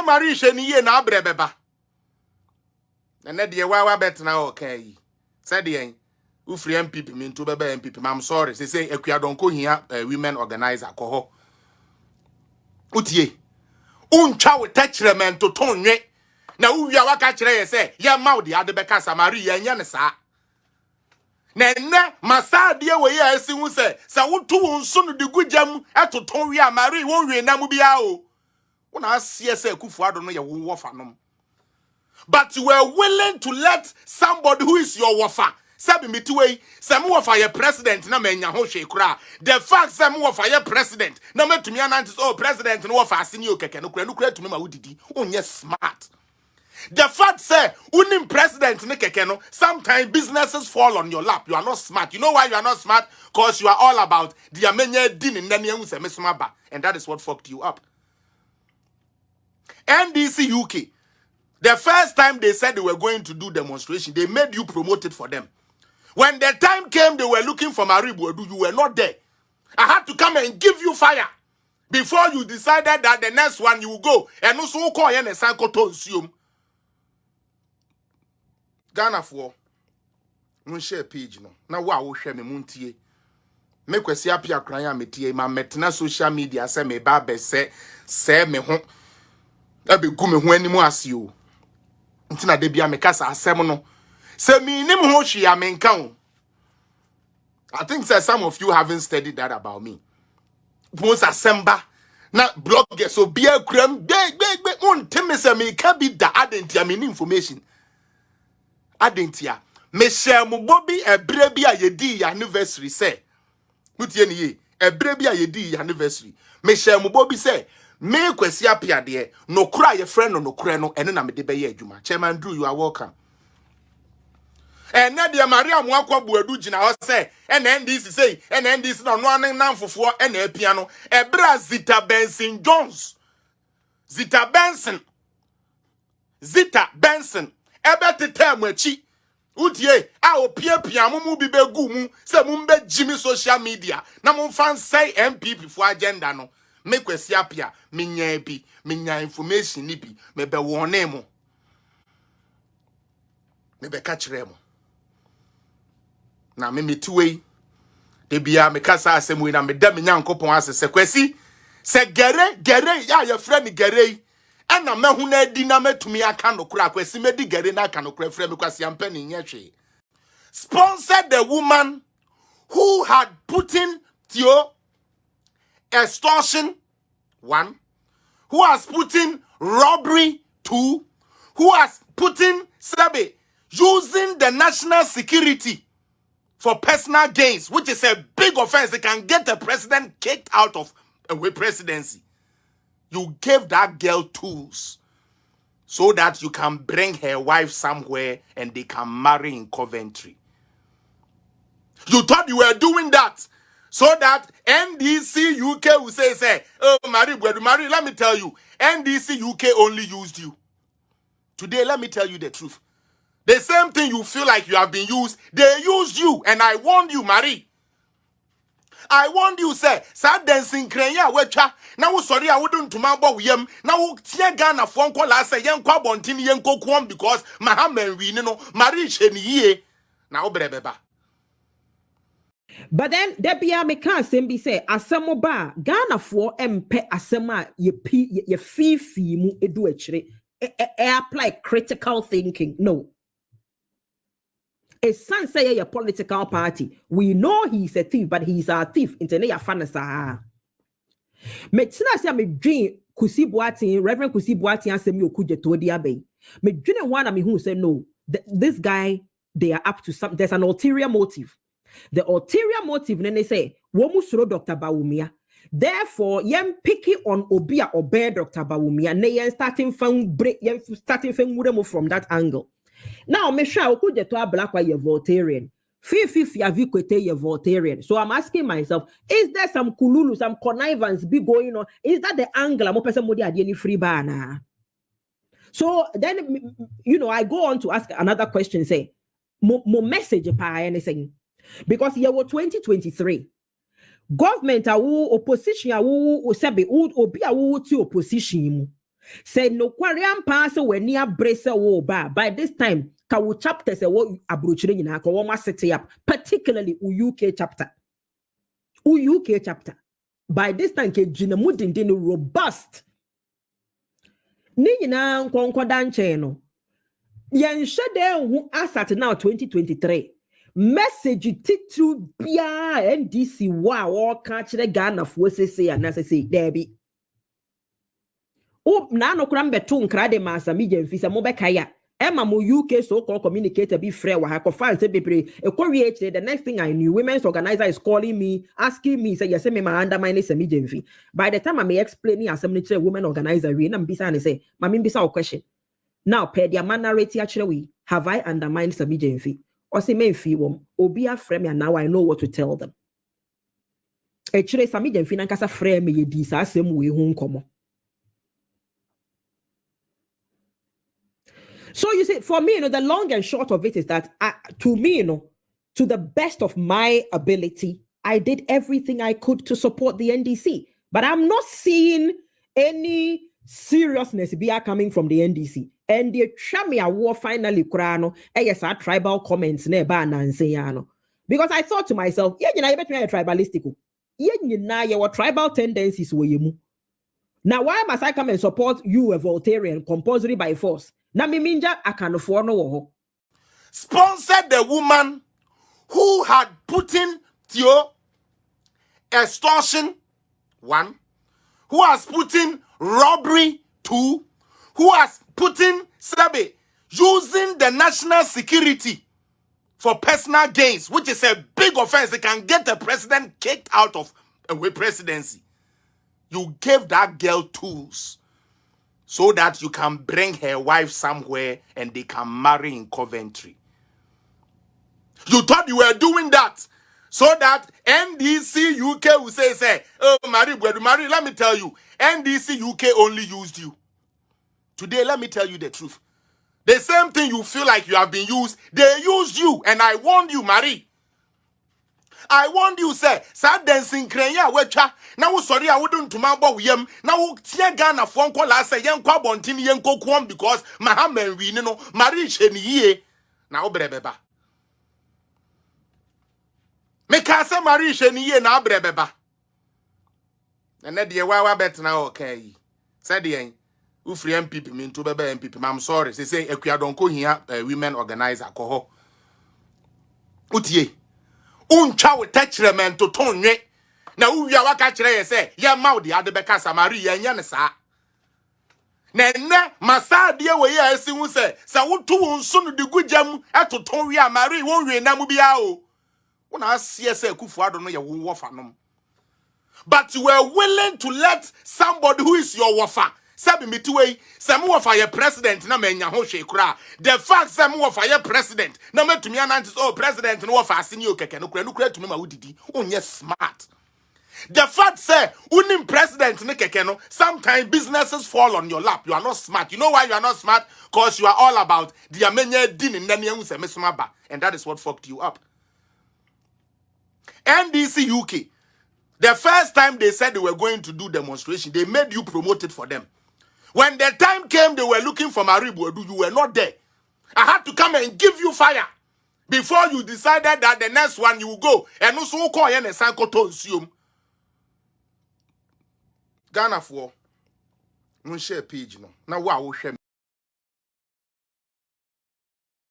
Marisha ni ye na brebeba. And that the wa bet now okay. Said the free NPP mean to bebe NPP. I'm sorry. They say Akua Donkor here women organizer koho. Utie. Uncha we touchment to ton ye. Na uya waka kire say ya maudi ade beka samari ya nya ne sa. Nene masade we ya esi hu say sa wotu wonso no de gujam etoton wi amari won wi na mu bia o. Una asie say Akufo ado no ye wo wofa nom. But you were willing to let somebody who is your wafa sabi mitiwe some wafa your president na menya ho hwe kura. The fact some wafa your president na metumi anantis oh president no wafa asini o keke no kura tumi ma wudidi onye smart. The fact say unim president ne keke no sometimes businesses fall on your lap. You are not smart. You know why you are not smart? Because you are all about the amenye din in nani hu se mesumaba, and that is what fucked you up. NDC UK. The first time they said they were going to do demonstration, they made you promote it for them. When the time came, they were looking for Maribu. You were not there. I had to come and give you fire before you decided that the next one you will go. And also call in a psychotonsium. Ghana for mun share page no. Now wow share me muntie. Make we see apia kranya metie ma metna social media say me ba be say me ho. Ebe gu me ho animu ase o. Ntina de bia me kasa asem no. Se mi nim ho hwe ya me nka o. I think some of you haven't studied that about me. Once assemba na blogger so bia kram be on teme se me ka bi da adentia me information. Adentia me share mo bobi ebre bi a yedi anniversary say. Mutie ni ye ebre bi a yedi anniversary. Me share mo bobi say me kwesi apia de no kura ye friend no kura no ene na me de be ye adwuma. Chairman Drew, you are welcome. And na de Maria Mwakwa buadu gina ho say NDC say NDC no anen nanfofo ena apia no ebra Zita Benson ebe tete achi udie a opia mumu bi begu mu se mu mbe jimi social media na mu fan say NPP for agenda no me kwesi apia menya information ni bi me be wone mo me be ka kire mo na me metuwe de bia me kasa asem we na me da me nyankopon asese kwesi se gere ya ye frɛ me gere ana mehu na adi na metumi aka no kura kwesi medi gere na aka no kura frɛ me kwasi ampa ni nyehwe sponsored the woman who had put in Theo extortion 1, who has put in robbery 2, who has put in Sabe using the national security for personal gains, which is a big offense. They can get the president kicked out of a presidency. You gave that girl tools so that you can bring her wife somewhere and they can marry in Coventry. You thought you were doing that so that NDC UK will say, oh, Marie, let me tell you, NDC UK only used you. Today, let me tell you the truth. The same thing you feel like you have been used, they used you. And I warned you, Marie. I warned you, say, sad dancing crania, wecha. Now, sorry, I wouldn't to my boy, now, Tia Ghana, phone call, I say, young Quabontini, young Coquam, because Mahaman, we know, Marie Chenier. Now, Brebeba. But then, there be a mechanism say, Asamo ba, Ghana for MP Asama, ye fee mu edu echre, apply critical thinking. No. A son say a political party. We know he's a thief, but he's a thief. Internet fanasa. Metina say me dream Kusi Boati, Reverend Kusi Boati, and Semi Okuja to the abbey. Me dream one of me who said no. This guy, they are up to something. There's an ulterior motive. The ulterior motive, then they say, Womu suro Dr. Bawumia. Therefore, yen picky on Obia or bear Dr. Bawumia, ne yen starting from from that angle. Now, me sure could get to a black white Voltarian. 50 aviquate Voltarian. So I'm asking myself, is there some kululu, some connivance be going on? Is that the angle? I'm person modi any free banner. So then, I go on to ask another question. Say, mo message pa anything because here was 2023. Government opposition obi to opposition. Say no kwariam pass when near brace wo ba. By this time, kawu chapter say what abrochire nyina ko wo ma set up, particularly UK chapter. UK chapter. By this time, ke jinamudin robust. Ni nyina nkonkoda nche no. Yen shede hu asat now 2023. Message titu bia NDC wa wo ka kire Ghana fo sese anasese debi. O na no kura mbeto nkra de masa mi gemfisa mo be kaya. Emma mo UK so called communicator be free wa ha ko fan say bebre e ko the next thing I knew women's organizer is calling me asking me say yes me ma undermine say me gemfi. By the time I may explaining assembly to women organizer we na mbisa ne say ma me mbisa o question. Now per their narrative actually we have I undermined some gemfi or say me fi wom obi afrem ya now I know what to tell them. Actually some gemfi na kasa frame ye di sa asem we hu nkomo. So you see, for me, the long and short of it is that, to me, to the best of my ability, I did everything I could to support the NDC. But I'm not seeing any seriousness be coming from the NDC. And the Chamia war finally, yes, our tribal comments never because I thought to myself, yeah, you know, you better tribalistic. Yeah, you know, your tribal tendencies were you. Now, why must I come and support you, a Voltairean, compulsory by force? Na miminja akanofo no wo. Sponsored the woman who had put in Theo extortion 1, who has put in robbery 2, who has put in Sabe using the national security for personal gains, which is a big offense. It can get the president kicked out of a presidency. You gave that girl tools so that you can bring her wife somewhere and they can marry in Coventry. You thought you were doing that so that NDC UK will say, oh, Marie, let me tell you, NDC UK only used you. Today, let me tell you the truth. The same thing you feel like you have been used, they used you. And I warned you, Marie. I warned you, say, sad dancing crania, wecha. Now, sorry, I wouldn't to my boy, now, Tia Ghana phone call, I say, young Quabontini, young Coquam, because Mahaman, we know, Marie Chenier. Now, Brebeba. Make us say Marie Chenier, now, Brebeba. And then the Wawa bet now, okay. Said the end. Who free NPP mean to bebe NPP. I'm sorry. They say, Akua Donkor here, women organizer, coho. Utie. Uncha we touch them to tone ye. Now we are waka say, ya maudi adebeka samari ya nyane sa. Nene masa dia we ya esi hu say, sa wutu unsunu di gujam eto ton wi amari won we na mu bia o. Una asie say Akufo ado no ye wo wofa nom. But you were willing to let somebody who is your wafa sabi mitiwe some wafa your president na menya ho hwe kura. The fact some wafa your president na metumi anantis oh president no wafa asini o keke no kura tumi ma wudidi onye smart. The fact say unim president ne keke no sometimes businesses fall on your lap. You are not smart. You know why you are not smart? Because you are all about the amenye din in nani se mesuma ba, and that is what fucked you up. NDC UK. The first time they said they were going to do demonstration, they made you promote it for them. When the time came, they were looking for Maribu. You were not there. I had to come and give you fire before you decided that the next one you will go. And also call you and Sanko to Ghana for. Share page no. Now what